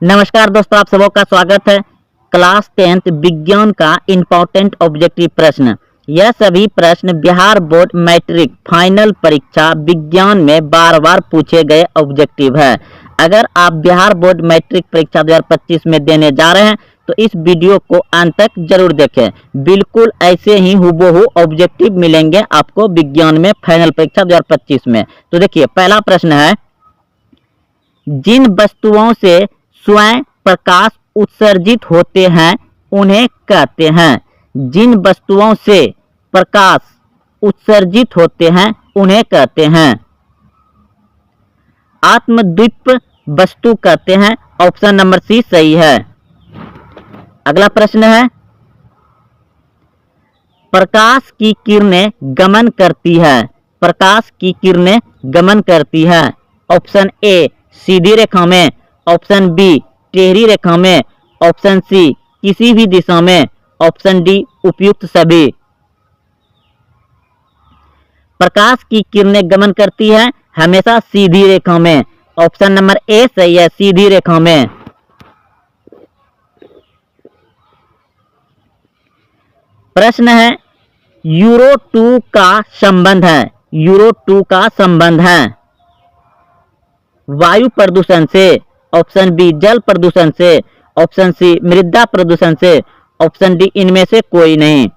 नमस्कार दोस्तों, आप सबों का स्वागत है। क्लास 10th विज्ञान का इम्पोर्टेंट ऑब्जेक्टिव प्रश्न। यह सभी प्रश्न बिहार बोर्ड मैट्रिक फाइनल परीक्षा विज्ञान में बार बार पूछे गए ऑब्जेक्टिव है। अगर आप बिहार बोर्ड मैट्रिक परीक्षा 2025 में देने जा रहे हैं तो इस वीडियो को अंत तक जरूर देखें। बिल्कुल ऐसे ही हुबहू ऑब्जेक्टिव मिलेंगे आपको विज्ञान में फाइनल परीक्षा 2025 में। तो देखिए, पहला प्रश्न है, जिन वस्तुओं से स्वयं प्रकाश उत्सर्जित होते हैं उन्हें कहते हैं। जिन वस्तुओं से प्रकाश उत्सर्जित होते हैं उन्हें कहते हैं। आत्मद्वीप वस्तु कहते हैं। ऑप्शन नंबर सी सही है। अगला प्रश्न है, प्रकाश की किरणें गमन करती है। प्रकाश की किरणें गमन करती है। ऑप्शन ए सीधी रेखा में, ऑप्शन बी टेढ़ी रेखा में, ऑप्शन सी किसी भी दिशा में, ऑप्शन डी उपयुक्त सभी। प्रकाश की किरणें गमन करती है हमेशा सीधी रेखा में। ऑप्शन नंबर ए सही है, सीधी रेखा में। प्रश्न है, यूरो 2 का संबंध है। यूरो 2 का संबंध है वायु प्रदूषण से, ऑप्शन बी जल प्रदूषण से, ऑप्शन सी मृदा प्रदूषण से, ऑप्शन डी इनमें से कोई नहीं।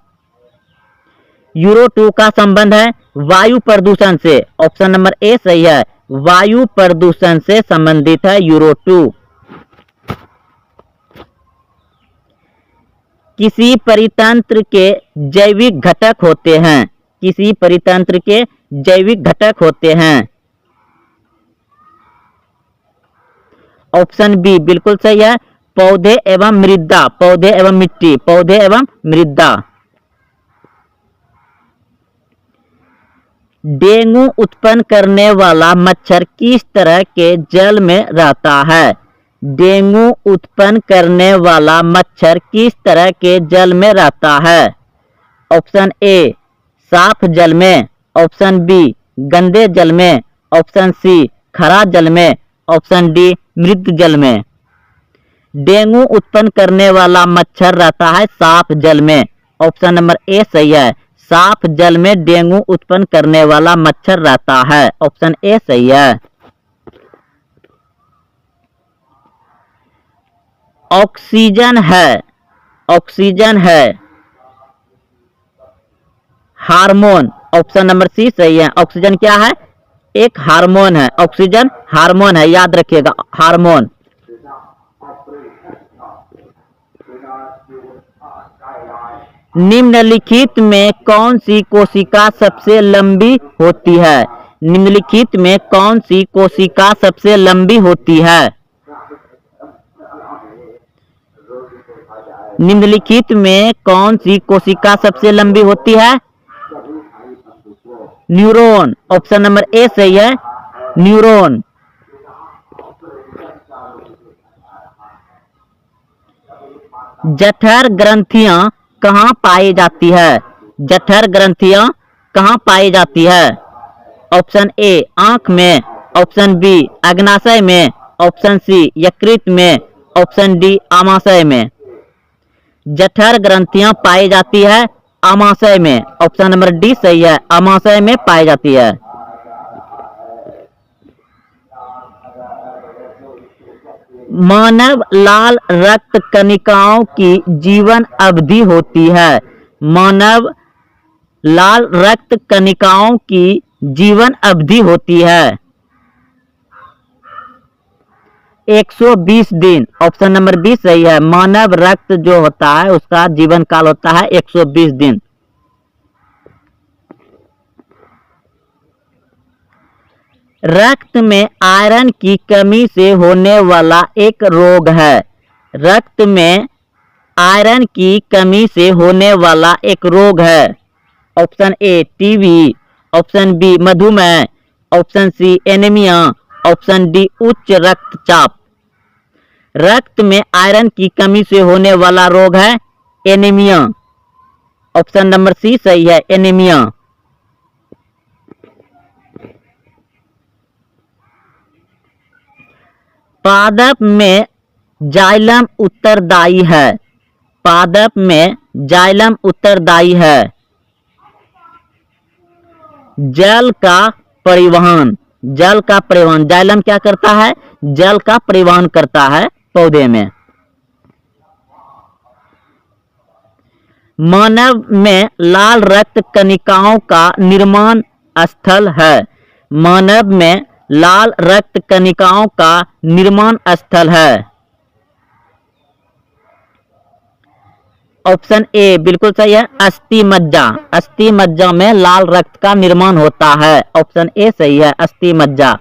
यूरो 2 का संबंध है वायु प्रदूषण से। ऑप्शन नंबर ए सही है, वायु प्रदूषण से संबंधित है यूरो 2। किसी परितंत्र के जैविक घटक होते हैं। किसी परितंत्र के जैविक घटक होते हैं। ऑप्शन बी बिल्कुल सही है, पौधे एवं मृदा, पौधे एवं मिट्टी, पौधे एवं मृदा। डेंगू उत्पन्न करने वाला मच्छर किस तरह के जल में रहता है। डेंगू उत्पन्न करने वाला मच्छर किस तरह के जल में रहता है। ऑप्शन ए साफ जल में, ऑप्शन बी गंदे जल में, ऑप्शन सी खरा जल में, ऑप्शन डी मृत जल में। डेंगू उत्पन्न करने वाला मच्छर रहता है साफ जल में। ऑप्शन नंबर ए सही है, साफ जल में डेंगू उत्पन्न करने वाला मच्छर रहता है। ऑप्शन ए सही है। ऑक्सीजन है, ऑक्सीजन है हार्मोन। ऑप्शन नंबर सी सही है। ऑक्सीजन क्या है? एक हार्मोन है। ऑक्सीजन हार्मोन है, याद रखिएगा, हार्मोन। निम्नलिखित में कौन सी कोशिका सबसे लंबी होती है। निम्नलिखित में कौन सी कोशिका सबसे लंबी होती है। निम्नलिखित में कौन सी कोशिका सबसे लंबी होती है। न्यूरॉन। ऑप्शन नंबर ए सही है, न्यूरॉन। जठर ग्रंथियां कहाँ पाई जाती है। जठर ग्रंथियां कहाँ पाई जाती है। ऑप्शन ए आंख में, ऑप्शन बी अग्नाशय में, ऑप्शन सी यकृत में, ऑप्शन डी आमाशय में। जठर ग्रंथियां पाई जाती है आमाशय में। ऑप्शन नंबर डी सही है, आमाशय में पाई जाती है। मानव लाल रक्त कणिकाओं की जीवन अवधि होती है। मानव लाल रक्त कणिकाओं की जीवन अवधि होती है 120 दिन। ऑप्शन नंबर बी सही है, मानव रक्त जो होता है उसका जीवन काल होता है 120 दिन। रक्त में आयरन की कमी से होने वाला एक रोग है। रक्त में आयरन की कमी से होने वाला एक रोग है। Option A TB, option B मधुमेह, option C anaemia, option D उच्च रक्तचाप। रक्त में आयरन की कमी से होने वाला रोग है एनीमिया। ऑप्शन नंबर सी सही है, एनीमिया। पादप में जाइलम उत्तरदायी है? पादप में जाइलम उत्तरदायी है। जल का परिवहन, जल का परिवहन, जाइलम क्या करता है? जल का परिवहन करता है पौधे में। मानव में लाल रक्त कणिकाओं का निर्माण स्थल है। मानव में लाल रक्त कणिकाओं का निर्माण स्थल है। ऑप्शन ए बिल्कुल सही है, अस्थि मज्जा। अस्थि मज्जा में लाल रक्त का निर्माण होता है। ऑप्शन ए सही है, अस्थि मज्जा।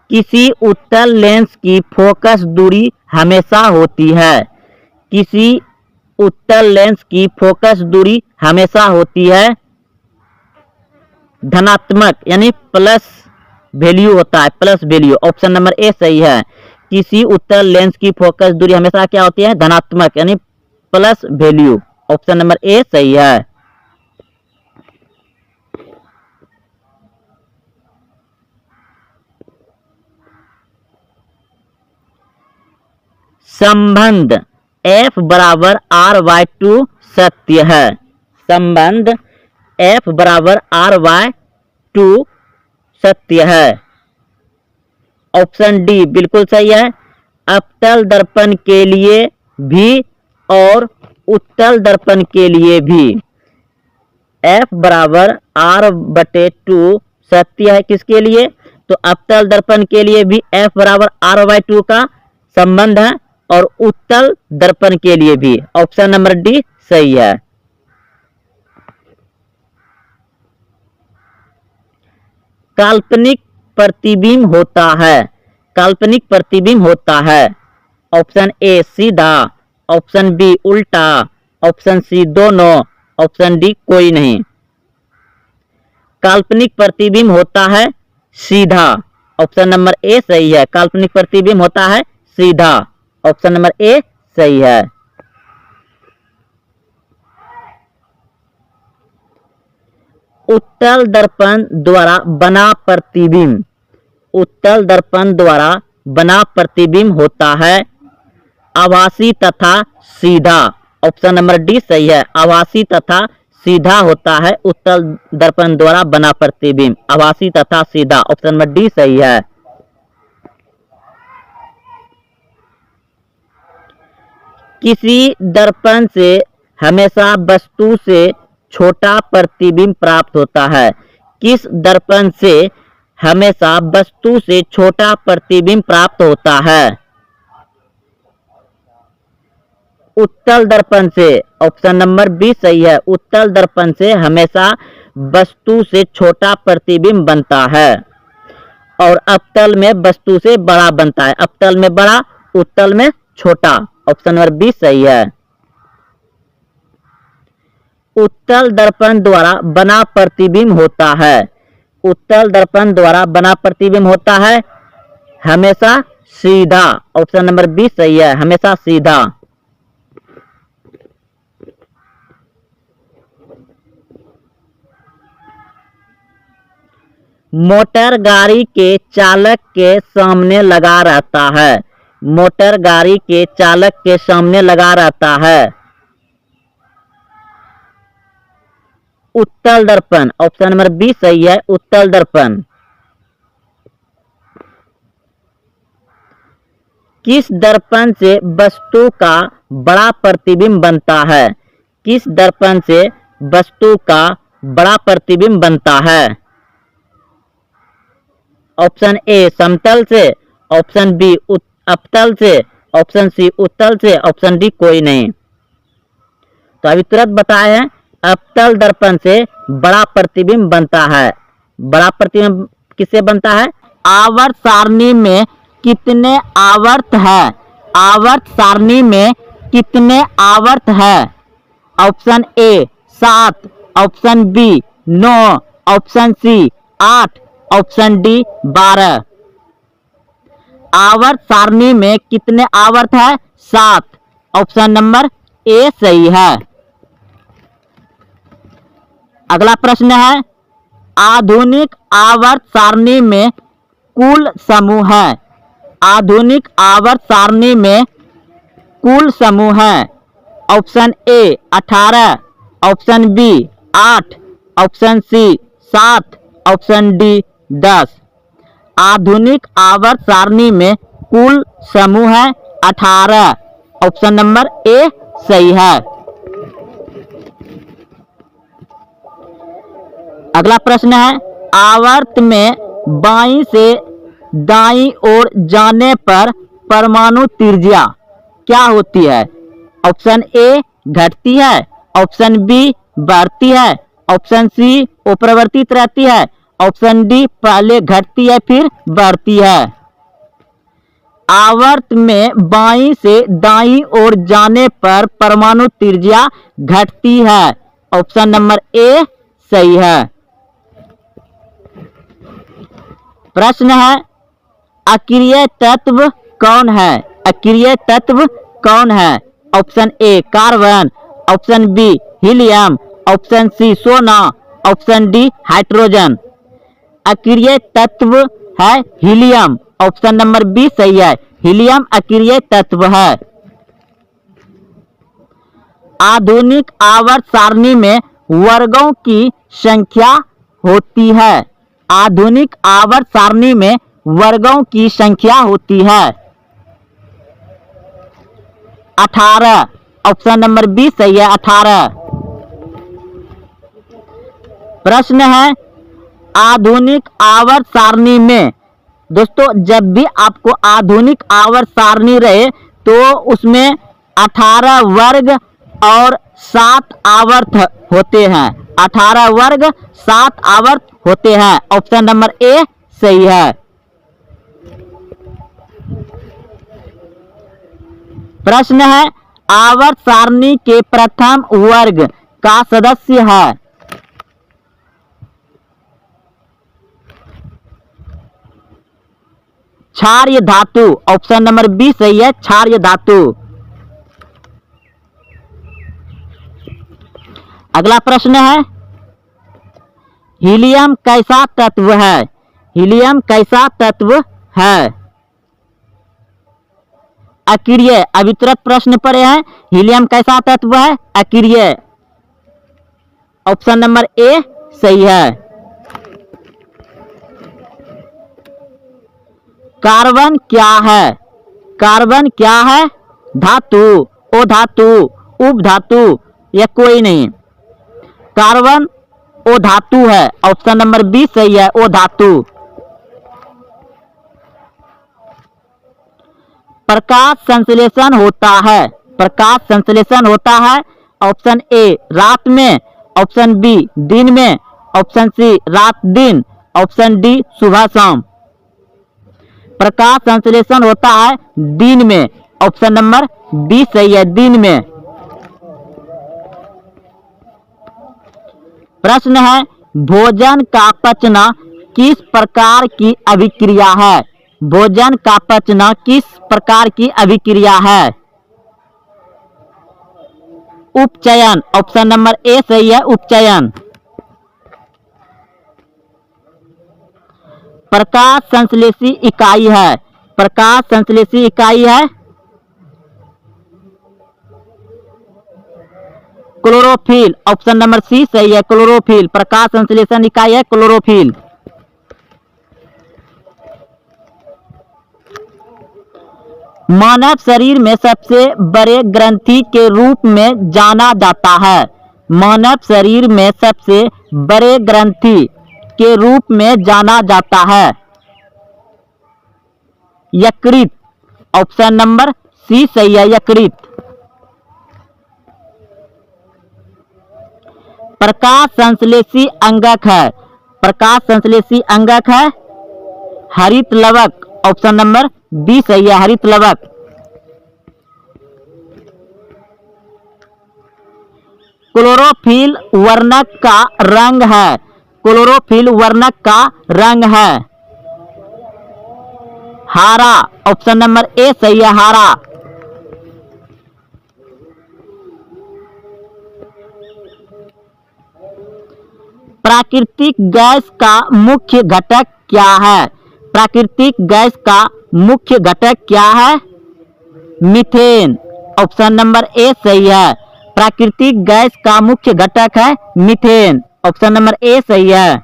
किसी उत्तल लेंस की फोकस दूरी हमेशा होती है। किसी उत्तल लेंस की फोकस दूरी हमेशा होती है धनात्मक, यानी प्लस वैल्यू होता है, प्लस वैल्यू। ऑप्शन नंबर ए सही है। किसी उत्तल लेंस की फोकस दूरी हमेशा क्या होती है? धनात्मक, यानी प्लस वैल्यू। ऑप्शन नंबर ए सही है। संबंध F बराबर R/2 सत्य है। संबंध F बराबर R/2 सत्य है। ऑप्शन डी बिल्कुल सही है। अवतल दर्पण के लिए भी और उत्तल दर्पण के लिए भी F बराबर R/2 सत्य है। किसके लिए? तो अवतल दर्पण के लिए भी F बराबर R/2 का संबंध है और उत्तल दर्पण के लिए भी। ऑप्शन नंबर डी सही है। काल्पनिक प्रतिबिंब होता है। काल्पनिक प्रतिबिंब होता है। ऑप्शन ए सीधा, ऑप्शन बी उल्टा, ऑप्शन सी दोनों, ऑप्शन डी कोई नहीं। काल्पनिक प्रतिबिंब होता है सीधा। ऑप्शन नंबर ए सही है। काल्पनिक प्रतिबिंब होता है सीधा। ऑप्शन नंबर ए सही है। उत्तल दर्पण द्वारा बना प्रतिबिंब। उत्तल दर्पण द्वारा बना प्रतिबिंब होता है आभासी तथा सीधा। ऑप्शन नंबर डी सही है। आभासी तथा सीधा होता है उत्तल दर्पण द्वारा बना प्रतिबिंब। आभासी तथा सीधा। ऑप्शन नंबर डी सही है। किसी दर्पण से हमेशा वस्तु से छोटा प्रतिबिंब प्राप्त होता है। किस दर्पण से हमेशा वस्तु से छोटा प्रतिबिंब प्राप्त होता है? उत्तल दर्पण से। ऑप्शन नंबर बी सही है। उत्तल दर्पण से हमेशा वस्तु से छोटा प्रतिबिंब बनता है और अवतल में वस्तु से बड़ा बनता है। अवतल में बड़ा, उत्तल में छोटा। ऑप्शन नंबर बी सही है। उत्तल दर्पण द्वारा बना प्रतिबिंब होता है। उत्तल दर्पण द्वारा बना प्रतिबिंब होता है हमेशा सीधा। ऑप्शन नंबर बी सही है। हमेशा सीधा। मोटर गाड़ी के चालक के सामने लगा रहता है। मोटर गाड़ी के चालक के सामने लगा रहता है उत्तल दर्पण। ऑप्शन नंबर बी सही है। उत्तल दर्पण। किस दर्पण से वस्तु का बड़ा प्रतिबिंब बनता है? किस दर्पण से वस्तु का बड़ा प्रतिबिंब बनता है? ऑप्शन ए समतल से, ऑप्शन बी अवतल से, ऑप्शन सी उत्तल से, ऑप्शन डी कोई नहीं। तो अभी तुरंत बताए हैं अवतल दर्पण से बड़ा प्रतिबिंब बनता है। बड़ा प्रतिबिंब किससे बनता है? आवर्त सारणी में कितने आवर्त है? आवर्त सारणी में कितने आवर्त है? Option A 7, option B 9, option C 8, option D 12। आवर्त सारणी में कितने आवर्त है? 7। ऑप्शन नंबर ए सही है। अगला प्रश्न है आधुनिक आवर्त सारणी में कुल समूह है? आधुनिक आवर्त सारणी में कुल समूह है। Option A 18, option B 8, option C 7, option D 10। आधुनिक आवर्त सारणी में कुल समूह है 18। ऑप्शन नंबर ए सही है। अगला प्रश्न है, आवर्त में बाईं से दाईं ओर जाने पर परमाणु त्रिज्या क्या होती है? ऑप्शन ए घटती है, ऑप्शन बी बढ़ती है, ऑप्शन सी अपरिवर्तित रहती है, ऑप्शन डी पहले घटती है फिर बढ़ती है। आवर्त में बाईं से दाईं ओर जाने पर परमाणु त्रिज्या घटती है। ऑप्शन नंबर ए सही है। प्रश्न है, अक्रिय तत्व कौन है? अक्रिय तत्व कौन है? Option A carbon, option B helium, option C सोना, ऑप्शन डी हाइड्रोजन। अक्रिय तत्व है हीलियम। ऑप्शन नंबर बी सही है, हीलियम अक्रिय तत्व है। आधुनिक आवर्त सारणी में वर्गों की संख्या होती है। आधुनिक आवर्त सारणी में वर्गों की संख्या होती है 18। ऑप्शन नंबर बी सही है, 18। प्रश्न है, आधुनिक आवर्त सारणी में, दोस्तों जब भी आपको आधुनिक आवर्त सारणी रहे तो उसमें 18 वर्ग और 7 आवर्त होते हैं। 18 वर्ग 7 आवर्त होते हैं। ऑप्शन नंबर ए सही है। प्रश्न है, आवर्त सारणी के प्रथम वर्ग का सदस्य है? क्षारीय धातु। ऑप्शन नंबर बी सही है, क्षारीय धातु। अगला प्रश्न है, हीलियम कैसा तत्व है? हीलियम कैसा तत्व है? अक्रिय। अभी तुरंत प्रश्न पड़े हैं, हीलियम कैसा तत्व है? अक्रिय। ऑप्शन नंबर ए सही है। कार्बन क्या है? कार्बन क्या है? धातु, अधातु, उपधातु या कोई नहीं? कार्बन अधातु है। ऑप्शन नंबर बी सही है, अधातु। प्रकाश संश्लेषण होता है। प्रकाश संश्लेषण होता है। ऑप्शन ए रात में, ऑप्शन बी दिन में, ऑप्शन सी रात दिन, ऑप्शन डी सुबह शाम। प्रकाश संश्लेषण होता है दिन में। ऑप्शन नंबर बी सही है, दिन में। प्रश्न है, भोजन का पचना किस प्रकार की अभिक्रिया है? भोजन का पचना किस प्रकार की अभिक्रिया है? उपचयन। ऑप्शन नंबर ए सही है, उपचयन। प्रकाश संश्लेषी इकाई है। प्रकाश संश्लेषी इकाई है क्लोरोफिल। ऑप्शन नंबर सी सही है, क्लोरोफिल। प्रकाश संश्लेषण इकाई है क्लोरोफिल। मानव शरीर में सबसे बड़े ग्रंथि के रूप में जाना जाता है। मानव शरीर में सबसे बड़े ग्रंथि के रूप में जाना जाता है यकृत। ऑप्शन नंबर सी सही है, यकृत। प्रकाश संश्लेषी अंगक है। प्रकाश संश्लेषी अंगक है हरित लवक। ऑप्शन नंबर बी सही है, हरित लवक। क्लोरोफिल वर्णक का रंग है। क्लोरोफिल वर्णक का रंग है हरा। ऑप्शन नंबर ए सही है, हरा। प्राकृतिक गैस का मुख्य घटक क्या है? प्राकृतिक गैस का मुख्य घटक क्या है? मीथेन। ऑप्शन नंबर ए सही है। प्राकृतिक गैस का मुख्य घटक है मीथेन। ऑप्शन नंबर ए सही है।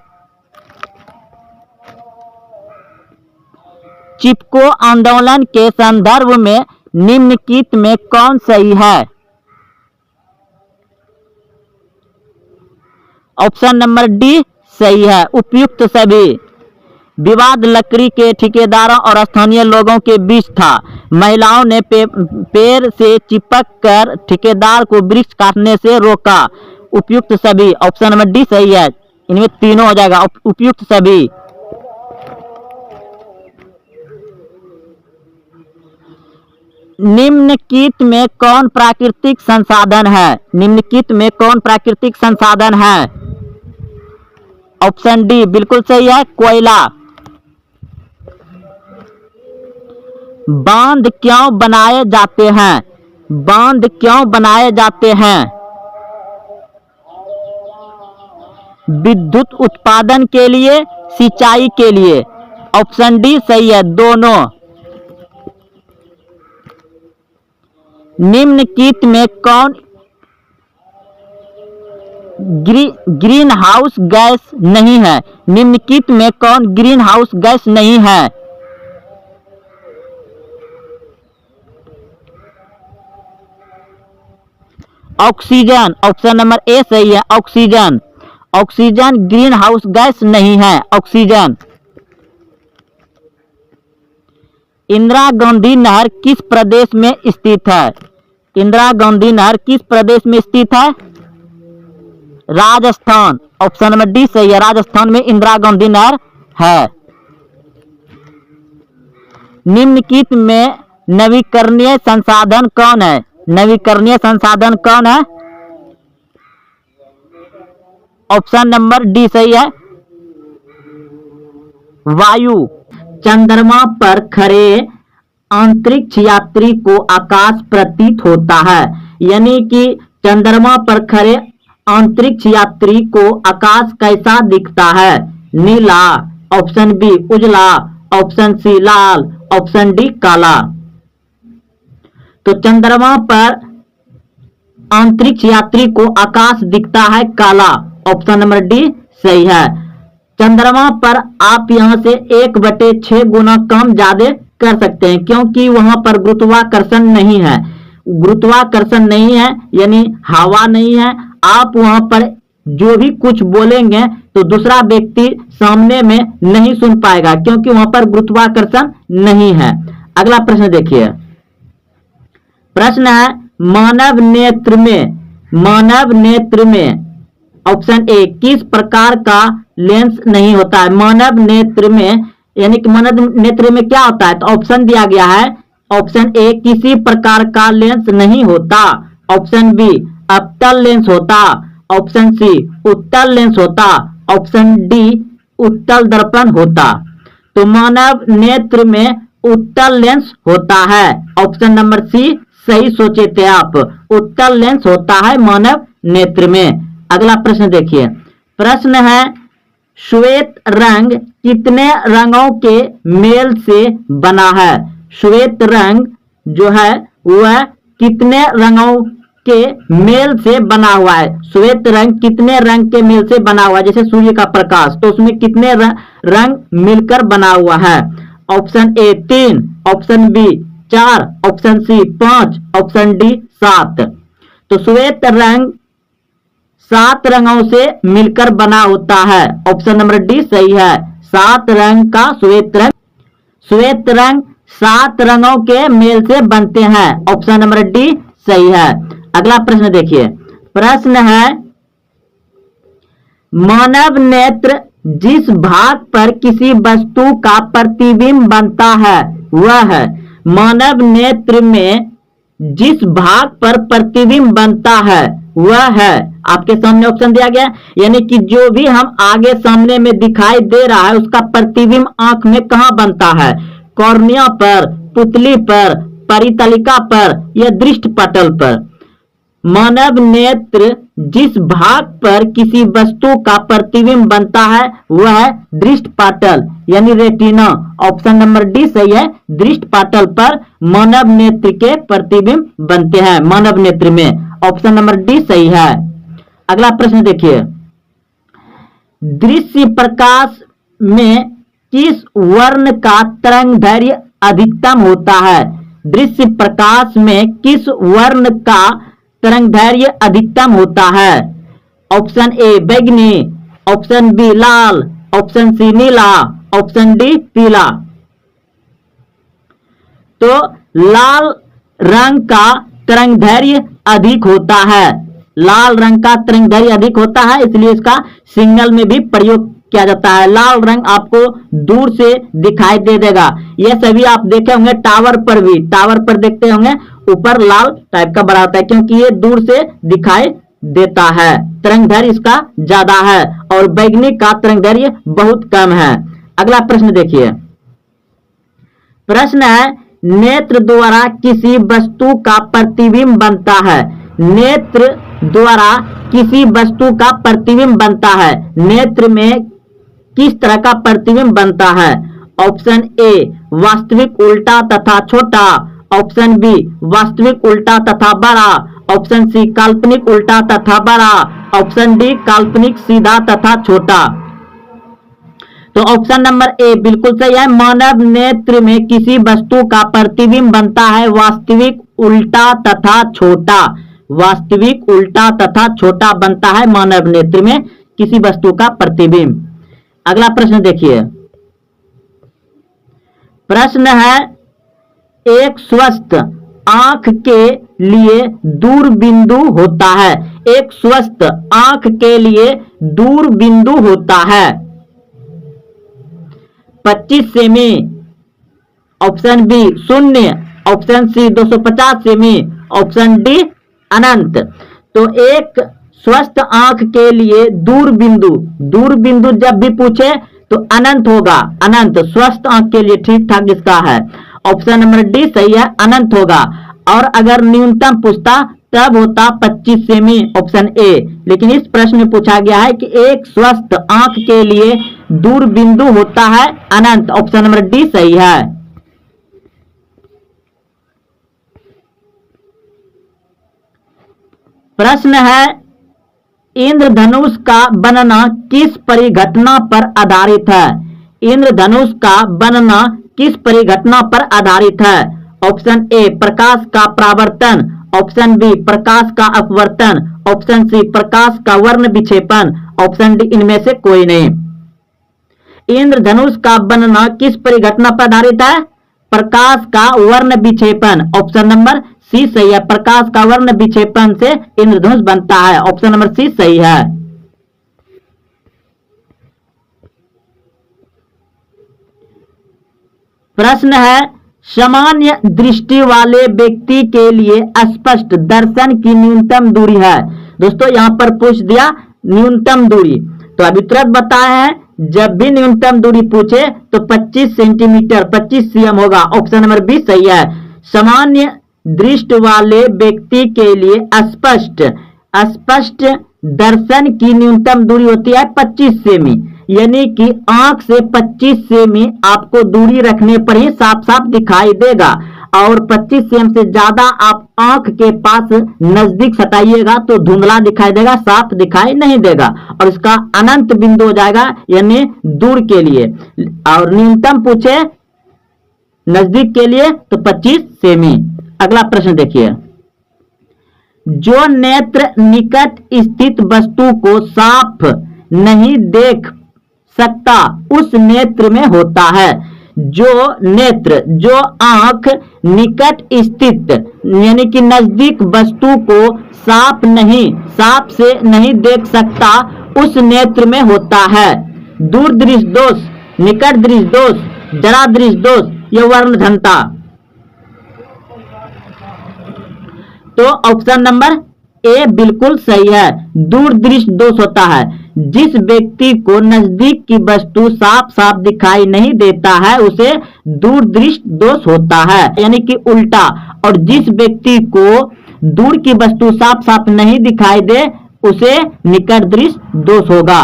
चिपको आंदोलन के संदर्भ में निम्नलिखित में कौन सही है? ऑप्शन नंबर डी सही है। उपयुक्त सभी। विवाद लकड़ी के ठेकेदारों और स्थानीय लोगों के बीच था। महिलाओं ने पेड़ से चिपक कर ठेकेदार को वृक्ष काटने से रोका। उपयुक्त सभी। ऑप्शन नंबर डी सही है। इनमें तीनों हो जाएगा। उपयुक्त सभी। निम्नलिखित में कौन प्राकृतिक संसाधन है? निम्नलिखित में कौन प्राकृतिक संसाधन है? ऑप्शन डी बिल्कुल सही है, कोयला। बांध क्यों बनाए जाते हैं? बांध क्यों बनाए जाते हैं? विद्युत उत्पादन के लिए, सिंचाई के लिए। ऑप्शन डी सही है, दोनों। निम्नलिखित में कौन ग्रीन हाउस गैस नहीं है? निम्नलिखित में कौन ग्रीन हाउस गैस नहीं है? ऑक्सीजन। ऑप्शन नंबर ए सही है, oxygen. Oxygen green house gas नहीं है। ऑक्सीजन। इंदिरा गांधी नहर किस प्रदेश में स्थित है? इंदिरा गांधी नहर किस प्रदेश में स्थित है? राजस्थान। ऑप्शन नंबर डी सही है, राजस्थान में इंदिरा गांधी नहर है। निम्नलिखित में नवीकरणीय संसाधन कौन है? नवीकरणीय संसाधन कौन है? ऑप्शन नंबर डी सही है, वायु। चंद्रमा पर खड़े अंतरिक्ष यात्री को आकाश प्रतीत होता है। यानी कि चंद्रमा पर खड़े अंतरिक्ष यात्री को आकाश कैसा दिखता है? नीला। ऑप्शन बी उजला। ऑप्शन सी लाल। ऑप्शन डी काला। तो चंद्रमा पर अंतरिक्ष यात्री को आकाश दिखता है काला। ऑप्शन नंबर डी सही है। चंद्रमा पर आप यहां से 1/6 गुना कम ज्यादा कर सकते हैं, क्योंकि वहां पर गुरुत्वाकर्षण नहीं है। गुरुत्वाकर्षण नहीं है यानी हवा नहीं है। आप वहां पर जो भी कुछ बोलेंगे तो दूसरा व्यक्ति सामने में नहीं सुन पाएगा, क्योंकि वहां पर गुरुत्वाकर्षण नहीं है। अगला प्रश्न देखिए। प्रश्न है मानव नेत्र में ऑप्शन ए किस प्रकार का लेंस नहीं होता है? मानव नेत्र में यानी कि मानव नेत्र में क्या होता है? तो ऑप्शन दिया गया है। ऑप्शन ए किसी प्रकार का लेंस नहीं होता। ऑप्शन बी अवतल लेंस होता। ऑप्शन सी उत्तल लेंस होता। ऑप्शन डी उत्तल दर्पण होता। तो मानव नेत्र में उत्तल लेंस होता है। ऑप्शन नंबर सी सही सोचे थे आप, उत्तल लेंस होता है मानव नेत्र में। अगला प्रश्न देखिए। प्रश्न है श्वेत रंग कितने रंगों के मेल से बना है? श्वेत रंग जो है वह कितने रंगों के मेल से बना हुआ है? श्वेत रंग कितने रंग के मेल से बना हुआ है? जैसे सूर्य का प्रकाश, तो उसमें कितने रंग मिलकर बना हुआ है? Option A 3, option B 4, option C 5, option D 7। तो श्वेत रंग 7 रंगों से मिलकर बना होता है। ऑप्शन नंबर डी सही है। 7 रंग का श्वेत रंग 7 रंगों के मेल से बनते हैं। ऑप्शन नंबर डी सही है। अगला प्रश्न देखिए। प्रश्न है मानव नेत्र जिस भाग पर किसी वस्तु का प्रतिबिंब बनता है वह है। मानव नेत्र में जिस भाग पर प्रतिबिंब बनता है वह है, आपके सामने ऑप्शन दिया गया, यानी कि जो भी हम आगे सामने में दिखाई दे रहा है उसका प्रतिबिंब आंख में कहां बनता है? कॉर्निया पर, पुतली पर, परितलिका पर या दृष्टि पटल पर। मानव नेत्र जिस भाग पर किसी वस्तु का प्रतिबिंब बनता है वह है दृष्टिपाटल यानी रेटिना। ऑप्शन नंबर डी सही है। दृष्टिपाटल पर मानव नेत्र के प्रतिबिंब बनते हैं मानव नेत्र में। ऑप्शन नंबर डी सही है। अगला प्रश्न देखिए, दृश्य प्रकाश में किस वर्ण का तरंगदैर्घ्य अधिकतम होता है? दृश्य प्रकाश में किस वर्ण का तरंगदैर्घ्य अधिकतम होता है? ऑप्शन ए बैंगनी, ऑप्शन बी लाल, ऑप्शन सी नीला, ऑप्शन डी पीला। तो लाल रंग का तरंगदैर्घ्य अधिक होता है। लाल रंग का तरंगदैर्घ्य अधिक होता है, इसलिए इसका सिग्नल में भी प्रयोग किया जाता है। लाल रंग आपको दूर से दिखाई दे देगा। ये सभी आप देखे होंगे टावर पर भी, टावर पर देखते होंगे ऊपर लाल टाइप का बना होता है, क्योंकि ये दूर से दिखाई देता है। तरंगदैर्घ्य इसका ज्यादा है और बैंगनी का तरंगदैर्घ्य बहुत कम है। अगला प्रश्न देखिए, प्रश्न है नेत्र द्वारा किसी वस्तु का प्रतिबिंब बनता है। नेत्र द्वारा किसी वस्तु का प्रतिबिंब बनता है। नेत्र में किस तरह का प्रतिबिंब बनता है? ऑप्शन ए वास्तविक उल्टा तथा छोटा, ऑप्शन बी वास्तविक उल्टा तथा बड़ा, ऑप्शन सी काल्पनिक उल्टा तथा बड़ा, ऑप्शन डी काल्पनिक सीधा तथा छोटा। तो ऑप्शन नंबर ए बिल्कुल सही है। मानव नेत्र में किसी वस्तु का प्रतिबिंब बनता है वास्तविक उल्टा तथा छोटा। वास्तविक उल्टा तथा छोटा बनता है मानव नेत्र में किसी वस्तु का प्रतिबिंब। अगला प्रश्न देखिए, प्रश्न है एक स्वस्थ आंख के लिए दूर बिंदु होता है। एक स्वस्थ आंख के लिए दूर बिंदु होता है 25 सेमी, ऑप्शन बी 0, ऑप्शन सी 250 सेमी, ऑप्शन डी अनंत। तो एक स्वस्थ आंख के लिए दूर बिंदु जब भी पूछे तो अनंत होगा। अनंत स्वस्थ आंख के लिए ठीक ठाक इसका है। ऑप्शन नंबर डी सही है, अनंत होगा। और अगर न्यूनतम पूछता तब होता 25 सेमी, ऑप्शन ए। लेकिन इस प्रश्न में पूछा गया है कि एक स्वस्थ आंख के लिए दूर बिंदु होता है अनंत। ऑप्शन नंबर डी सही है। प्रश्न है इंद्रधनुष का बनना किस परिघटना पर आधारित है? इंद्रधनुष का बनना किस परिघटना पर आधारित है? ऑप्शन ए प्रकाश का परावर्तन, ऑप्शन बी प्रकाश का अपवर्तन, ऑप्शन सी प्रकाश का वर्ण विक्षेपण, ऑप्शन डी इनमें से कोई नहीं। इंद्रधनुष का बनना किस परिघटना पर आधारित है? प्रकाश का वर्ण विक्षेपण। ऑप्शन नंबर सी सही है। प्रकाश का वर्ण विक्षेपण से इंद्रधनुष बनता है। ऑप्शन नंबर सी सही है। प्रश्न है सामान्य दृष्टि वाले व्यक्ति के लिए स्पष्ट दर्शन की न्यूनतम दूरी है। दोस्तों यहां पर पूछ दिया न्यूनतम दूरी, तो अभी तुरंत बताए हैं जब भी न्यूनतम दूरी पूछे तो 25 सेंटीमीटर 25 सीएम होगा। ऑप्शन नंबर बी सही है। सामान्य दृष्टि वाले व्यक्ति के लिए स्पष्ट दर्शन की न्यूनतम दूरी होती है 25 सेमी, यानी कि आंख से 25 सेमी आपको दूरी रखने पर ही साफ साफ दिखाई देगा। और 25 सेमी से ज्यादा आप आंख के पास नजदीक सटाइएगा तो धुंधला दिखाई देगा, साफ दिखाई नहीं देगा और इसका अनंत बिंदु हो जाएगा यानी दूर के लिए। और न्यूनतम पूछे नजदीक के लिए तो 25 सेमी। अगला प्रश्न देखिए, जो नेत्र निकट स्थित वस्तु को साफ नहीं देख सकता उस नेत्र में होता है। जो आंख निकट स्थित यानी कि नजदीक वस्तु को साफ से नहीं देख सकता उस नेत्र में होता है। दूर दृष्टि दोष, निकट दृष्टि दोष, जरा दृष्टि दोष, यह वर्णघनता। तो ऑप्शन नंबर ए बिल्कुल सही है। दूर दृष्टि दोष होता है जिस व्यक्ति को नजदीक की वस्तु साफ साफ दिखाई नहीं देता है उसे दूर दृष्टि दोष होता है, यानी कि उल्टा। और जिस व्यक्ति को दूर की वस्तु साफ साफ नहीं दिखाई दे उसे निकट दृष्टि दोष होगा।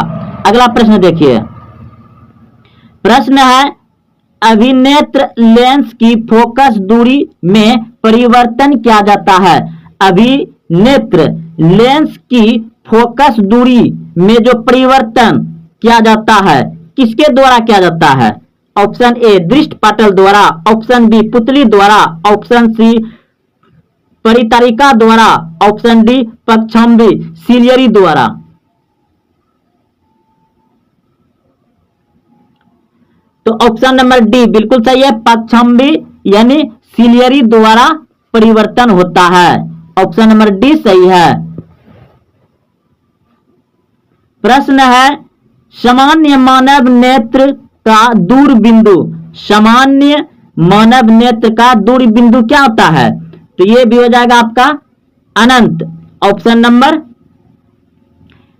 अगला प्रश्न देखिए, प्रश्न है अभिनेत्र लेंस की फोकस दूरी में परिवर्तन किया जाता है। अभिनेत्र लेंस की फोकस दूरी में जो परिवर्तन किया जाता है किसके द्वारा किया जाता है? ऑप्शन ए दृष्टिपटल द्वारा, ऑप्शन बी पुतली द्वारा, ऑप्शन सी परितारिका द्वारा, ऑप्शन डी पक्षाम्बी सिलियरी द्वारा। तो ऑप्शन नंबर डी बिल्कुल सही है, पक्षाम्बी यानी सिलियरी द्वारा परिवर्तन होता है। ऑप्शन नंबर डी सही है। प्रश्न है सामान्य मानव नेत्र का दूर बिंदु, सामान्य मानव नेत्र का दूर बिंदु क्या होता है? तो ये भी हो जाएगा आपका अनंत। ऑप्शन नंबर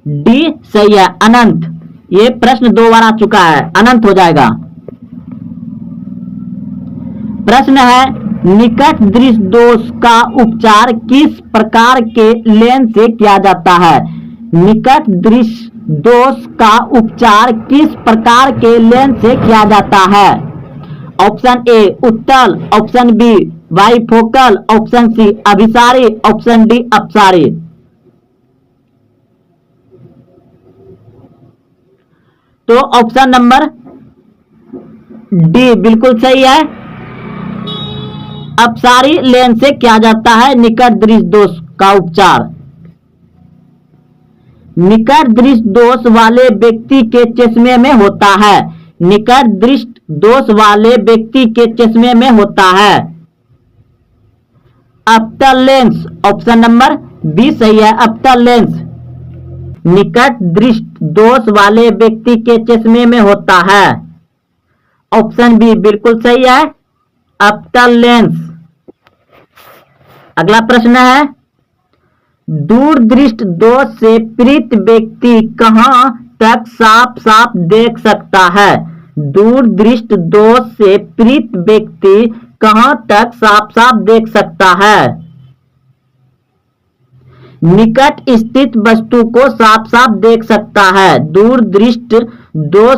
डी सही है, अनंत। ये प्रश्न 2 बार आ चुका है, अनंत हो जाएगा। प्रश्न है निकट दृष्टि दोष का उपचार किस प्रकार के लेंस से किया जाता है? निकट दृष्टि दोष का उपचार किस प्रकार के लेंस से किया जाता है? ऑप्शन ए उत्तल, option B bifocal, option C अभिसारी, ऑप्शन डी अपसारी। तो ऑप्शन नंबर डी बिल्कुल सही है, अपसारी लेंस से किया जाता है निकट दृष्टि दोष का उपचार। निकट दृष्टि दोष वाले व्यक्ति के चश्मे में होता है, निकट दृष्टि दोष वाले व्यक्ति के चश्मे में होता है अपतल लेंस। ऑप्शन नंबर बी सही है, अपतल लेंस निकट दृष्टि दोष वाले व्यक्ति के चश्मे में होता है। ऑप्शन बी बिल्कुल सही है, अपतल लेंस। अगला प्रश्न है दूर दृष्टि दोष से पीड़ित व्यक्ति कहां तक साफ साफ देख सकता है? दूर दृष्टि दोष से पीड़ित व्यक्ति कहां तक साफ साफ देख सकता है? निकट स्थित वस्तु को साफ साफ देख सकता है। दूर दृष्टि दोष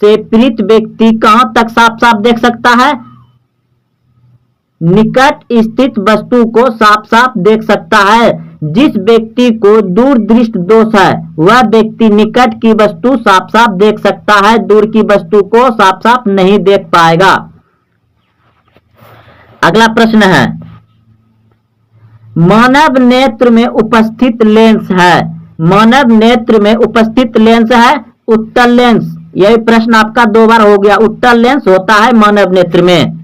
से पीड़ित व्यक्ति कहां तक साफ साफ देख सकता है? निकट स्थित वस्तु को साफ साफ देख सकता है। जिस व्यक्ति को दूर दृष्टि दोष है वह व्यक्ति निकट की वस्तु साफ साफ देख सकता है, दूर की वस्तु को साफ साफ नहीं देख पाएगा। अगला प्रश्न है मानव नेत्र में उपस्थित लेंस है, मानव नेत्र में उपस्थित लेंस है उत्तल लेंस। यही प्रश्न आपका 2 बार हो गया, उत्तल लेंस होता है मानव नेत्र में।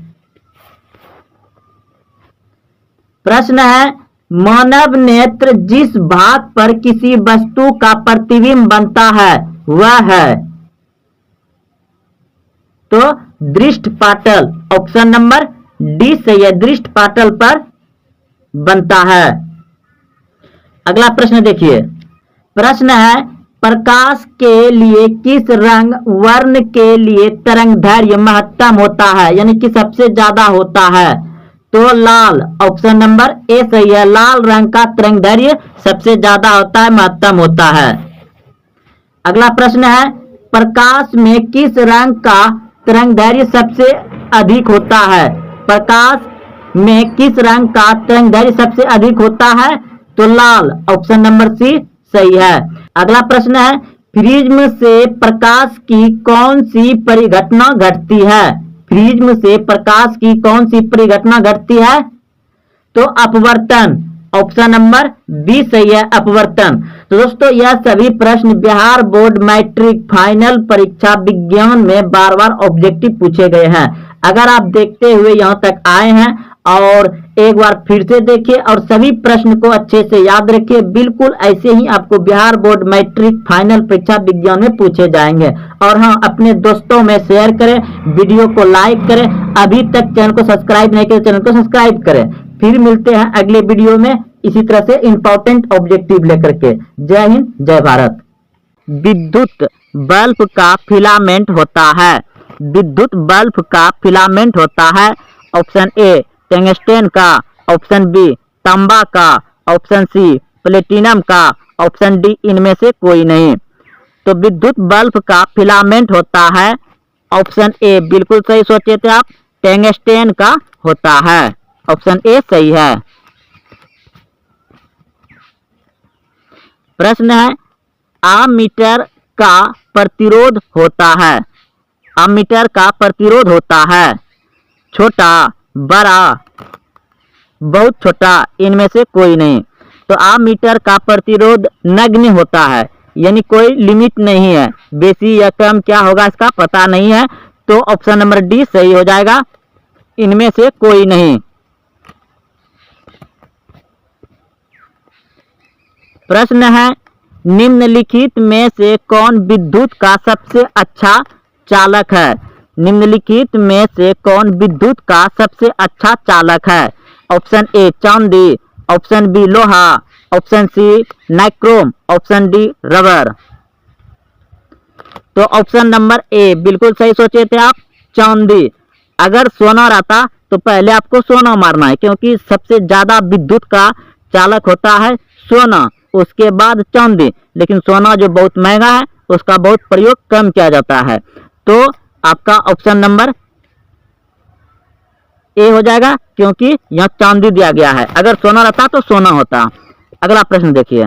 प्रश्न है मानव नेत्र जिस भाग पर किसी वस्तु का प्रतिबिंब बनता है वह है? तो दृष्टिपटल। ऑप्शन नंबर डी सही है, दृष्टिपटल पर बनता है। अगला प्रश्न देखिए, प्रश्न है प्रकाश के लिए किस रंग वर्ण के लिए तरंगदैर्घ्य महत्तम होता है, यानी कि सबसे ज्यादा होता है? तो लाल। ऑप्शन नंबर ए सही है, लाल रंग का तरंगदैर्घ्य सबसे ज्यादा होता है, महत्तम होता है। अगला प्रश्न है प्रकाश में किस रंग का तरंगदैर्घ्य सबसे अधिक होता है? प्रकाश में किस रंग का तरंगदैर्घ्य सबसे अधिक होता है? तो लाल। ऑप्शन नंबर सी सही है। अगला प्रश्न है प्रिज्म से प्रकाश की कौन सी परिघटना घटती है? प्रिज्म से प्रकाश की कौन सी परिघटना घटती है? तो अपवर्तन। ऑप्शन नंबर बी सही है, अपवर्तन। तो दोस्तों यह सभी प्रश्न बिहार बोर्ड मैट्रिक फाइनल परीक्षा विज्ञान में बार बार ऑब्जेक्टिव पूछे गए हैं। अगर आप देखते हुए यहाँ तक आए हैं और एक बार फिर से देखिए और सभी प्रश्न को अच्छे से याद रखिए, बिल्कुल ऐसे ही आपको बिहार बोर्ड मैट्रिक फाइनल परीक्षा विज्ञान में पूछे जाएंगे। और हाँ, अपने दोस्तों में शेयर करें, वीडियो को लाइक करें, अभी तक चैनल को सब्सक्राइब नहीं किया चैनल को सब्सक्राइब करें। फिर मिलते हैं अगले वीडियो में इसी तरह से इंपॉर्टेंट ऑब्जेक्टिव लेकर के। जय हिंद, जय भारत। विद्युत बल्ब का फिलामेंट होता है, विद्युत बल्ब का फिलामेंट होता है। ऑप्शन ए टंगस्टन का, ऑप्शन बी तांबा का, ऑप्शन सी प्लेटिनम का, ऑप्शन डी इनमें से कोई नहीं। तो विद्युत बल्ब का फिलामेंट होता है, ऑप्शन ए बिल्कुल सही सोचे थे आप, टंगस्टन का होता है, ऑप्शन ए सही है। प्रश्न है आमीटर का प्रतिरोध होता है, आमीटर का प्रतिरोध होता है छोटा, बड़ा, बहुत छोटा, इनमें से कोई नहीं। तो आमीटर का प्रतिरोध नगण्य होता है, यानी कोई लिमिट नहीं है, बेसी या कम क्या होगा इसका पता नहीं है। तो ऑप्शन नंबर डी सही हो जाएगा, इनमें से कोई नहीं। प्रश्न है निम्नलिखित में से कौन विद्युत का सबसे अच्छा चालक है, निम्नलिखित में से कौन विद्युत का सबसे अच्छा चालक है। ऑप्शन ए चांदी, ऑप्शन बी लोहा, option C nichrome, option D rubber. तो ऑप्शन नंबर ए बिल्कुल सही सोचे थे आप, चांदी। अगर सोना रहता तो पहले आपको सोना मारना है, क्योंकि सबसे ज्यादा विद्युत का चालक होता है सोना, उसके बाद चांदी। लेकिन सोना जो बहुत महंगा है उसका बहुत प्रयोग कम किया जाता है। तो आपका ऑप्शन नंबर ए हो जाएगा, क्योंकि यहाँ चांदी दिया गया है, अगर सोना रहता तो सोना होता। अगला प्रश्न देखिए,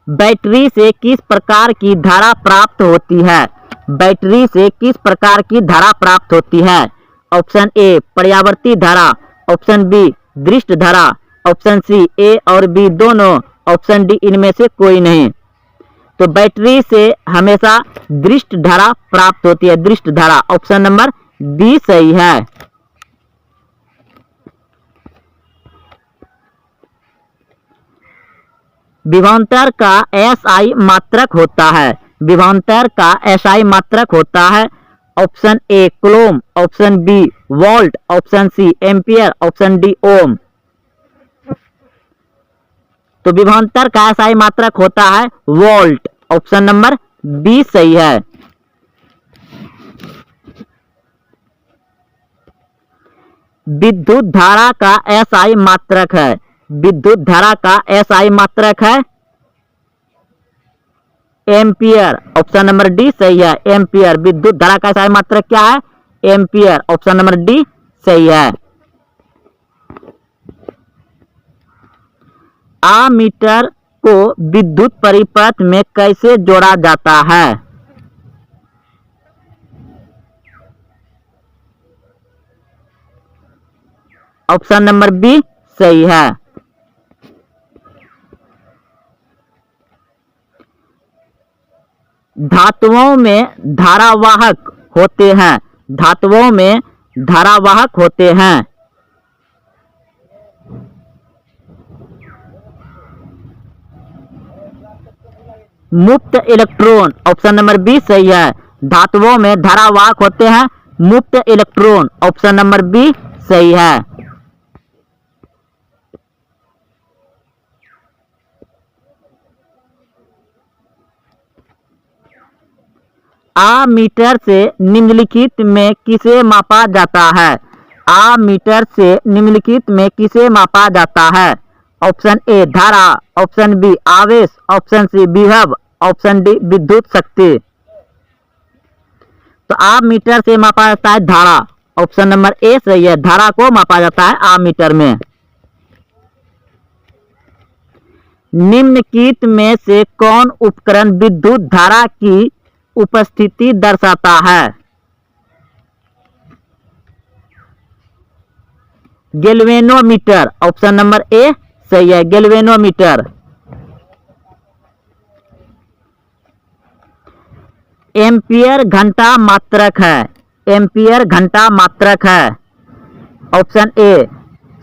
बैटरी से किस प्रकार की धारा प्राप्त होती है, बैटरी से किस प्रकार की धारा प्राप्त होती है। ऑप्शन ए पर्यावर्ती धारा, ऑप्शन बी दृष्ट धारा, ऑप्शन सी ए और बी दोनों, ऑप्शन डी इनमें से कोई नहीं। तो बैटरी से हमेशा दृष्ट धारा प्राप्त होती है, दृष्ट धारा, ऑप्शन नंबर बी सही है। विभवांतर का एसआई मात्रक होता है, विभवांतर का एसआई मात्रक होता है। Option A coulomb, option B volt, option C ampere, option D ohm. तो विभवांतर का एसआई मात्रक होता है वोल्ट, ऑप्शन नंबर बी सही है। विद्युत धारा का एसआई मात्रक है, विद्युत धारा का एसआई मात्रक है एम्पियर, ऑप्शन नंबर डी सही है, एम्पियर। विद्युत धारा का एसआई मात्रक क्या है, एम्पियर, ऑप्शन नंबर डी सही है। आमीटर को विद्युत परिपथ में कैसे जोड़ा जाता है। ऑप्शन नंबर बी सही है। धातुओं में धारावाहक होते हैं, धातुओं में धारावाहक होते हैं। मुक्त इलेक्ट्रॉन, ऑप्शन नंबर बी सही है। धातुओं में धारावाहक होते हैं मुक्त इलेक्ट्रॉन, ऑप्शन नंबर बी सही है। आमीटर से निम्नलिखित में किसे मापा जाता है, आमीटर से निम्नलिखित में किसे मापा जाता है। ऑप्शन ए धारा, ऑप्शन बी आवेश, ऑप्शन सी विभव, ऑप्शन डी विद्युत शक्ति। तो आमीटर से मापा जाता है धारा, ऑप्शन नंबर ए सही है, धारा को मापा जाता है आमीटर में। निम्नलिखित में से कौन उपकरण विद्युत धारा की उपस्थिति दर्शाता है। गैल्वेनोमीटर, ऑप्शन नंबर ए सही है, गैल्वेनोमीटर। एम्पियर घंटा मात्रक है, एम्पियर घंटा मात्रक है। ऑप्शन ए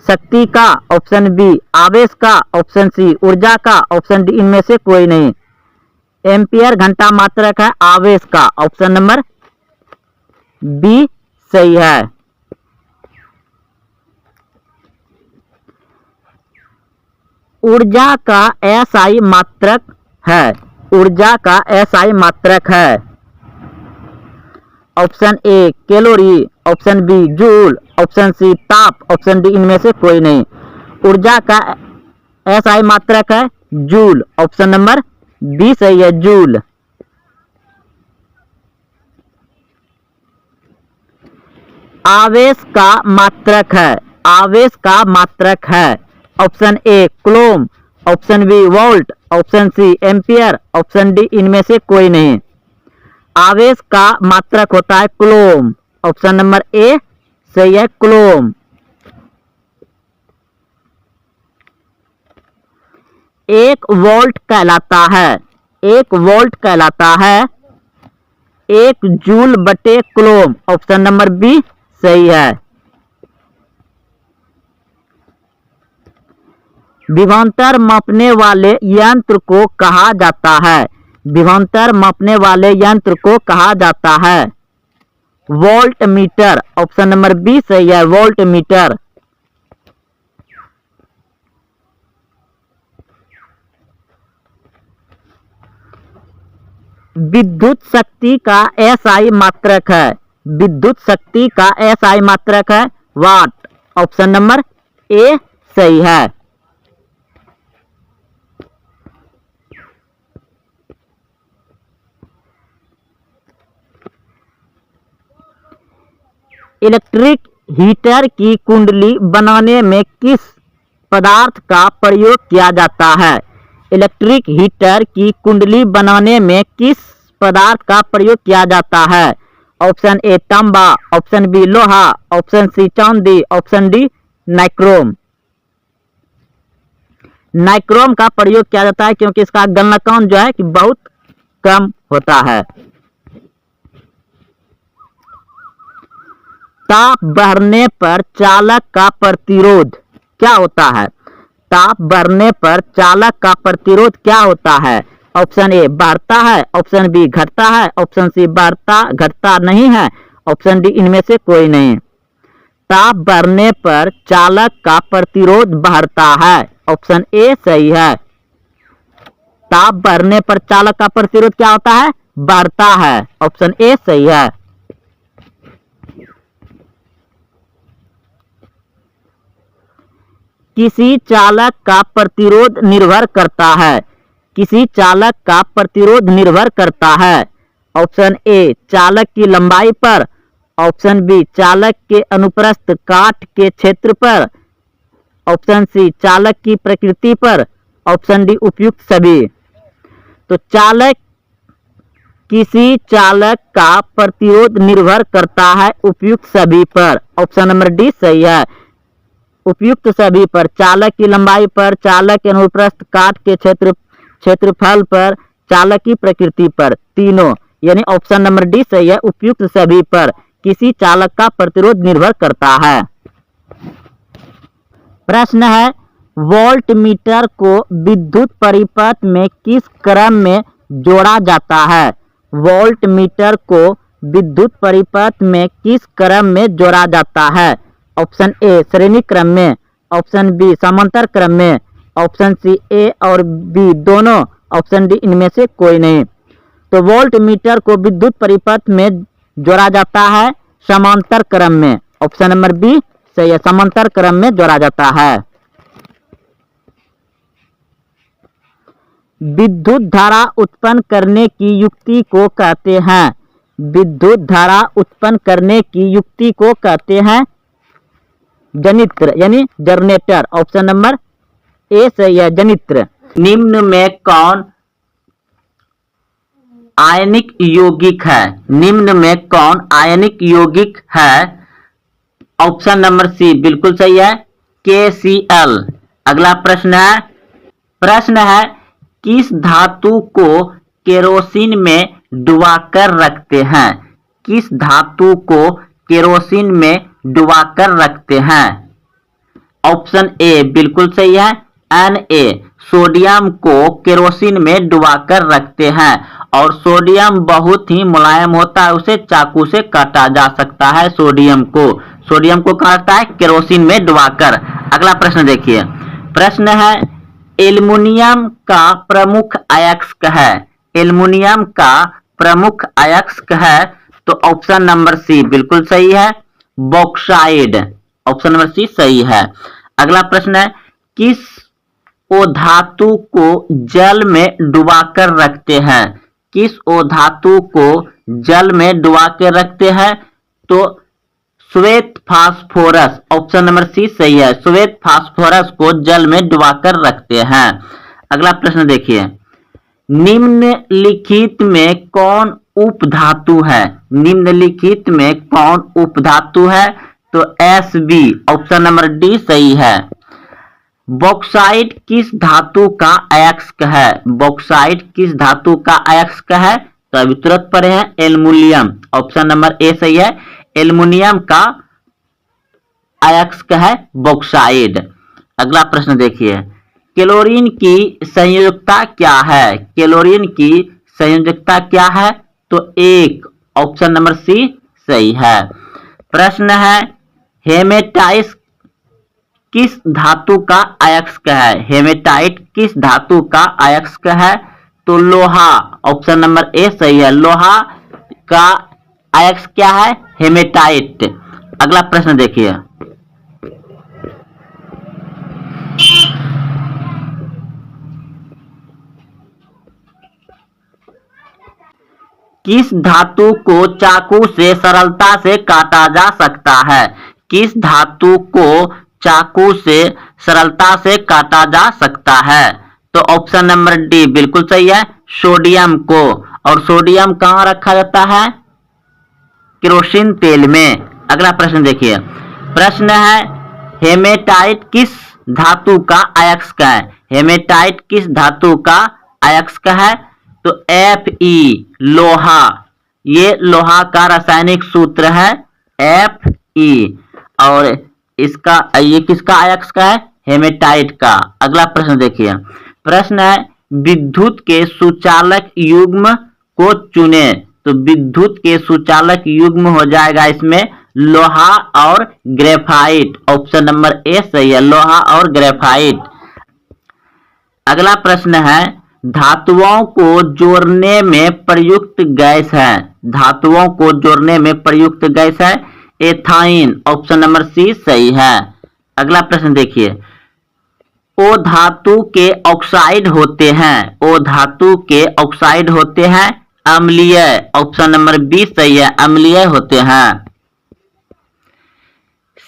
शक्ति का, ऑप्शन बी आवेश का, ऑप्शन सी ऊर्जा का, ऑप्शन डी इनमें से कोई नहीं। एम्पियर घंटा मात्रक है आवेश का, ऑप्शन नंबर बी सही है। ऊर्जा का एसआई मात्रक है, ऊर्जा का एसआई मात्रक है। Option A calorie, option B joule, option C ताप, ऑप्शन डी इनमें से कोई नहीं। ऊर्जा का एसआई मात्रक है जूल, ऑप्शन नंबर बी सही है जूल। आवेश का मात्रक है, आवेश का मात्रक है option A coulomb, option B volt, option C ampere, option D इनमें से कोई नहीं। आवेश का मात्रक होता है कूलम, ऑप्शन नंबर ए सही है कूलम। एक वोल्ट कहलाता है, एक वोल्ट कहलाता है 1 जूल बटे कूलम, ऑप्शन नंबर बी सही है। विभवांतर मापने वाले यंत्र को कहा जाता है, विभवांतर मापने वाले यंत्र को कहा जाता है volt metre, option number B सही है वोल्ट मीटर। विद्युत शक्ति का एसआई मात्रक है, विद्युत शक्ति का एसआई मात्रक है वाट, ऑप्शन नंबर ए सही है। इलेक्ट्रिक हीटर की कुंडली बनाने में किस पदार्थ का प्रयोग किया जाता है? इलेक्ट्रिक हीटर की कुंडली बनाने में किस पदार्थ का प्रयोग किया जाता है? ऑप्शन ए तांबा, ऑप्शन बी लोहा, ऑप्शन सी चांदी, ऑप्शन डी नाइक्रोम। नाइक्रोम का प्रयोग किया जाता है क्योंकि इसका गलनांक जो है कि बहुत कम होता है। ताप बढ़ने पर चालक का प्रतिरोध क्या होता है? ताप बढ़ने पर चालक का प्रतिरोध क्या होता है? ऑप्शन ए बढ़ता है, ऑप्शन बी घटता है, ऑप्शन सी बढ़ता घटता नहीं है, ऑप्शन डी इनमें से कोई नहीं। ताप बढ़ने पर चालक का प्रतिरोध बढ़ता है, ऑप्शन ए सही है। ताप बढ़ने पर चालक का प्रतिरोध क्या होता है? बढ़ता है, ऑप्शन ए सही है। किसी चालक का प्रतिरोध निर्भर करता है, किसी चालक का प्रतिरोध निर्भर करता है। ऑप्शन ए चालक की लंबाई पर, ऑप्शन बी चालक के अनुप्रस्थ काट के क्षेत्र पर, ऑप्शन सी चालक की प्रकृति पर, ऑप्शन डी उपयुक्त सभी। तो चालक किसी चालक का प्रतिरोध निर्भर करता है उपयुक्त सभी पर, ऑप्शन नंबर डी सही है। उपयुक्त सभी पर, चालक की लंबाई पर, चालक के अनुप्रस्थ काट के क्षेत्रफल पर, चालक की प्रकृति पर, तीनों यानी ऑप्शन नंबर डी सही है। उपयुक्त सभी पर किसी चालक का प्रतिरोध निर्भर करता है। प्रश्न है वोल्ट मीटर को विद्युत परिपथ में किस क्रम में जोड़ा जाता है? वोल्ट मीटर को विद्युत परिपथ में किस क्रम में जोड़ा जाता है? ऑप्शन ए श्रेणी क्रम में, ऑप्शन बी समांतर क्रम में, ऑप्शन सी ए और बी दोनों, ऑप्शन डी इनमें से कोई नहीं। तो वोल्ट मीटर को विद्युत परिपथ में जोड़ा जाता है समांतर क्रम में, ऑप्शन नंबर बी सही है, समांतर क्रम में जोड़ा जाता है। विद्युत धारा उत्पन्न करने की युक्ति को कहते हैं? विद्युत धारा उत्पन्न करने की युक्ति को कहते हैं जनित्र यानी जनरेटर, ऑप्शन नंबर ए सही है जनित्र। निम्न में कौन आयनिक यौगिक है? निम्न में कौन आयनिक यौगिक है? ऑप्शन नंबर सी बिल्कुल सही है KCl। अगला प्रश्न है किस धातु को केरोसिन में डुबाकर रखते हैं? किस धातु को केरोसिन में डुबाकर रखते हैं? ऑप्शन ए बिल्कुल सही है Na। सोडियम को केरोसिन में डुबाकर रखते हैं और सोडियम बहुत ही मुलायम होता है, उसे चाकू से काटा जा सकता है। सोडियम को काटता है केरोसिन में डुबाकर। अगला प्रश्न देखिए, प्रश्न है एल्युमिनियम का प्रमुख अयस्क है? एल्युमिनियम का प्रमुख अयस्क है तो ऑप्शन नंबर सी बिल्कुल सही है, बॉक्साइड। ऑप्शन नंबर सी सही है। अगला प्रश्न है, किस ओ धातु को जल में डुबाकर रखते हैं? किस ओ धातु को जल में डुबा के रखते हैं? तो श्वेत फास्फोरस। ऑप्शन नंबर सी सही है, श्वेत फास्फोरस को जल में डुबाकर रखते हैं। अगला प्रश्न देखिए, निम्नलिखित में कौन उपधातु है? निम्नलिखित में कौन उपधातु है? तो Sb। ऑप्शन नंबर डी सही है। बॉक्साइट किस धातु का अयस्क है? बॉक्साइट किस धातु का अयस्क है? तो अभी तुरंत पढ़े हैं, एल्युमिनियम। ऑप्शन नंबर ए सही है, एल्युमिनियम का अयस्क है बॉक्साइट। अगला प्रश्न देखिए, क्लोरीन की संयोजकता क्या है? क्लोरीन की संयोजकता क्या है? तो 1। ऑप्शन नंबर सी सही है। प्रश्न है, हेमेटाइट किस धातु का अयस्क है? हेमेटाइट किस धातु का अयस्क है? तो लोहा। ऑप्शन नंबर ए सही है, लोहा का अयस्क क्या है? हेमेटाइट। अगला प्रश्न देखिए, किस धातु को चाकू से सरलता से काटा जा सकता है? किस धातु को चाकू से सरलता से काटा जा सकता है? तो ऑप्शन नंबर डी बिल्कुल सही है, सोडियम को। और सोडियम कहाँ रखा जाता है? केरोसिन तेल में। अगला प्रश्न देखिए, प्रश्न है, हेमेटाइट किस धातु का अयस्क है? हेमेटाइट किस धातु का अयस्क है? तो Fe, लोहा। ये लोहा का रासायनिक सूत्र है Fe। और इसका ये किसका अयस्क है? हेमेटाइट का। अगला प्रश्न देखिए, प्रश्न है, विद्युत के सुचालक युग्म को चुने। तो विद्युत के सुचालक युग्म हो जाएगा इसमें लोहा और ग्रेफाइट। ऑप्शन नंबर ए सही है, लोहा और ग्रेफाइट। अगला प्रश्न है, धातुओं को जोड़ने में प्रयुक्त गैस है। धातुओं को जोड़ने में प्रयुक्त गैस है एथाइन। ऑप्शन नंबर सी सही है। अगला प्रश्न देखिए, ओ धातु के ऑक्साइड होते हैं। ओ धातु के ऑक्साइड होते हैं अम्लीय। ऑप्शन नंबर बी सही है, अम्लीय होते हैं।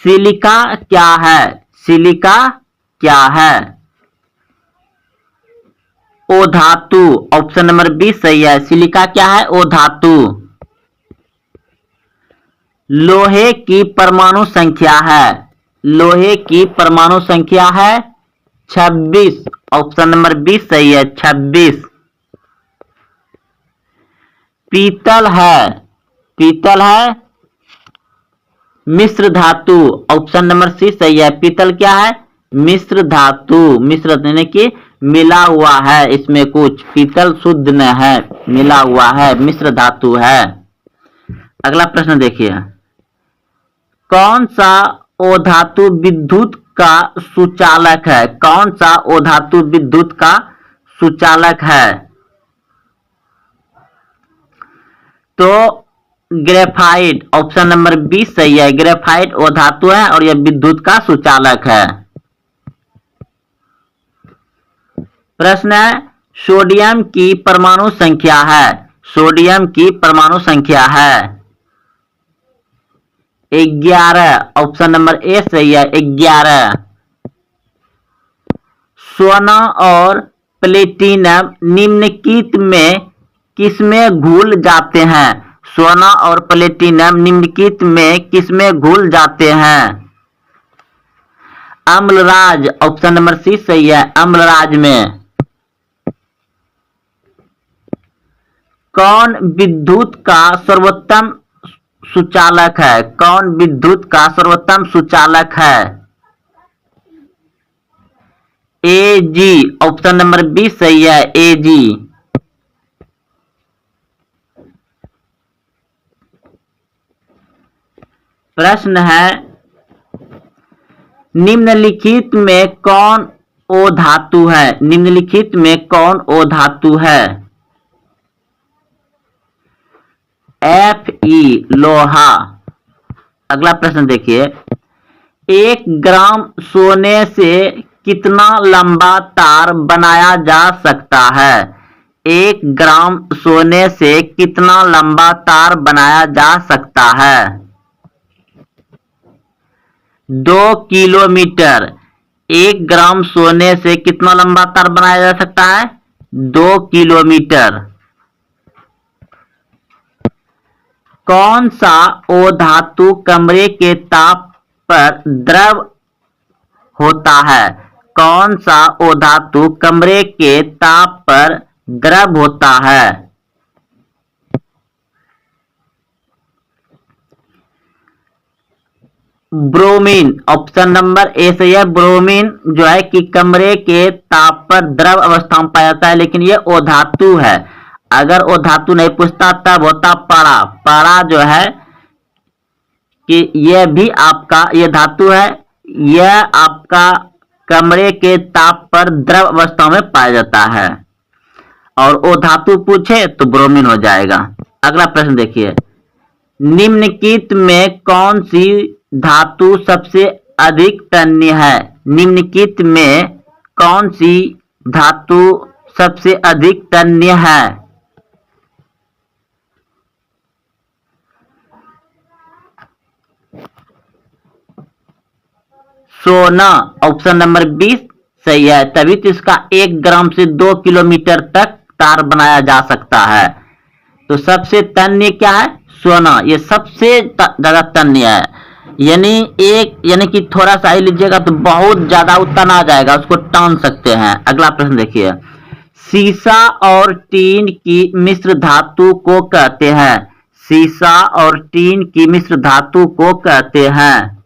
सिलिका क्या है? सिलिका क्या है? ओ धातु। ऑप्शन नंबर बी सही है, सिलिका क्या है? ओ धातु। लोहे की परमाणु संख्या है। लोहे की परमाणु संख्या है 26। ऑप्शन नंबर बी सही है, 26। पीतल है। पीतल है मिश्र धातु। ऑप्शन नंबर सी सही है, पीतल क्या है? मिश्र धातु। मिश्र यानी कि मिला हुआ है, इसमें कुछ पीतल शुद्ध न है, मिला हुआ है, मिश्र धातु है। अगला प्रश्न देखिए, कौन सा ओ धातु विद्युत का सुचालक है? कौन सा ओ धातु विद्युत का सुचालक है? तो ग्रेफाइट। ऑप्शन नंबर बी सही है, ग्रेफाइट ओ धातु है और यह विद्युत का सुचालक है। प्रश्न है, सोडियम की परमाणु संख्या है। सोडियम की परमाणु संख्या है 11। ऑप्शन नंबर ए सही है, 11। सोना और प्लेटिनम निम्नलिखित में किसमें घुल जाते हैं? सोना और प्लेटिनम निम्नलिखित में किसमें घुल जाते हैं? अम्लराज। ऑप्शन नंबर सी सही है, अम्लराज में। कौन विद्युत का सर्वोत्तम सुचालक है? कौन विद्युत का सर्वोत्तम सुचालक है? Ag। ऑप्शन नंबर बी सही है, Ag। प्रश्न है, निम्नलिखित में कौन ओ धातु है? निम्नलिखित में कौन ओ धातु है? ई लोहा। अगला प्रश्न देखिए, 1 ग्राम सोने से कितना लंबा तार बनाया जा सकता है? 1 ग्राम सोने से कितना लंबा तार बनाया जा सकता है? 2 किलोमीटर। 1 ग्राम सोने से कितना लंबा तार बनाया जा सकता है? 2 किलोमीटर। कौन सा अधातु कमरे के ताप पर द्रव होता है? कौन सा अधातु कमरे के ताप पर द्रव होता है? ब्रोमीन। ऑप्शन नंबर ए सही है। ब्रोमीन जो है कि कमरे के ताप पर द्रव अवस्था में पाया जाता है, लेकिन ये अधातु है। अगर अधातु नहीं पूछता तब होता पारा। पारा जो है कि यह भी आपका ये धातु है, यह आपका कमरे के ताप पर द्रव अवस्था में पाया जाता है, और अधातु पूछे तो ब्रोमीन हो जाएगा। अगला प्रश्न देखिए, निम्नलिखित में कौन सी धातु सबसे अधिक तन्य है? निम्नलिखित में कौन सी धातु सबसे अधिक तन्य है? सोना। ऑप्शन नंबर 20 सही है। तभी तो इसका 1 ग्राम से 2 किलोमीटर तक तार बनाया जा सकता है। तो सबसे तन्य क्या है? सोना। ये सबसे ज्यादा तन्य है, यानी कि थोड़ा सा ही लीजिएगा तो बहुत ज्यादा उत्तन आ जाएगा, उसको टान सकते हैं। अगला प्रश्न देखिए, सीसा और टीन की मिश्र धातु को कहते हैं? सीसा और टीन की मिश्र धातु को कहते हैं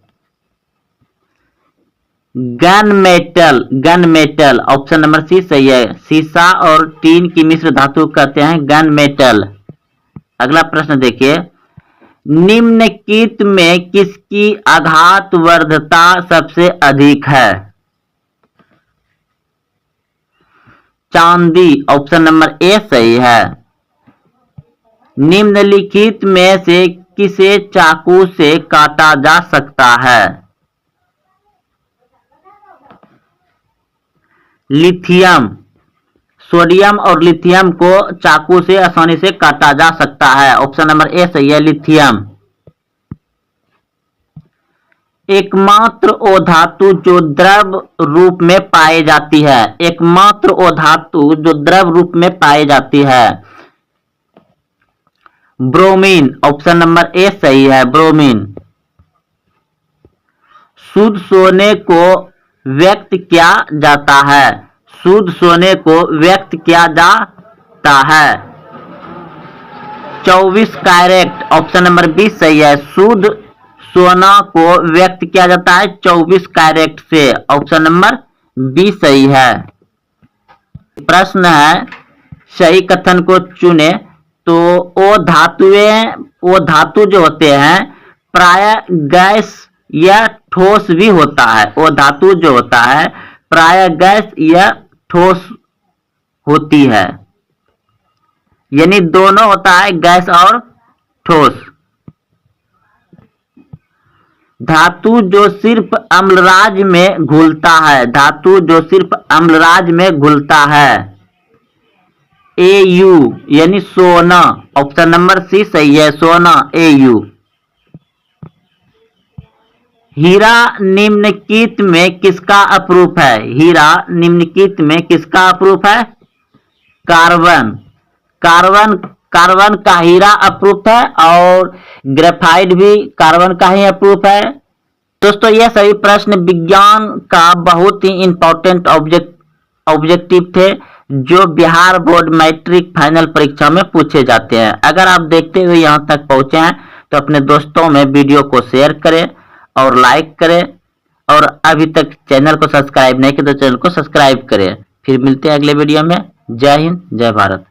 gun metal. Gun metal. Option number C सही है। सीसा और टीन की मिश्र धातु कहते हैं गन मेटल। अगला प्रश्न देखिए, निम्नलिखित में किसकी आघातवर्धता सबसे अधिक है? चांदी। ऑप्शन नंबर ए सही है। निम्नलिखित में से किसे चाकू से काटा जा सकता है? लिथियम। सोडियम और लिथियम को चाकू से आसानी से काटा जा सकता है। ऑप्शन नंबर ए सही है, लिथियम। एकमात्र अधातु जो द्रव रूप में पाई जाती है? एकमात्र अधातु जो द्रव रूप में पाई जाती है? ब्रोमीन। ऑप्शन नंबर ए सही है, ब्रोमीन। शुद्ध सोने को व्यक्त किया जाता है? शुद्ध सोने को व्यक्त किया जाता है 24 कैरेट। ऑप्शन नंबर 20 सही है। शुद्ध सोना को व्यक्त किया जाता है 24 कैरेट से। ऑप्शन नंबर 20 सही है। प्रश्न है, सही कथन को चुने। तो वो धातु जो होते हैं प्राय गैस या ठोस भी होता है। वो धातु जो होता है प्राय गैस या ठोस होती है, यानी दोनों होता है, गैस और ठोस। धातु जो सिर्फ अम्लराज में घुलता है? धातु जो सिर्फ अम्लराज में घुलता है? Au यानी सोना। ऑप्शन नंबर सी सही है, सोना, Au। हीरा निम्नलिखित में किसका अपरूप है? हीरा निम्नलिखित में किसका अपरूप है? कार्बन। कार्बन का हीरा अपरूप है, और ग्रेफाइट भी कार्बन का ही अपरूप है। दोस्तों, यह सभी प्रश्न विज्ञान का बहुत ही इंपॉर्टेंट ऑब्जेक्टिव थे, जो बिहार बोर्ड मैट्रिक फाइनल परीक्षा में पूछे जाते हैं। अगर आप देखते हुए यहाँ तक पहुंचे हैं तो अपने दोस्तों में वीडियो को शेयर करें और लाइक करें, और अभी तक चैनल को सब्सक्राइब नहीं किया तो चैनल को सब्सक्राइब करें। फिर मिलते हैं अगले वीडियो में। जय हिंद, जय भारत।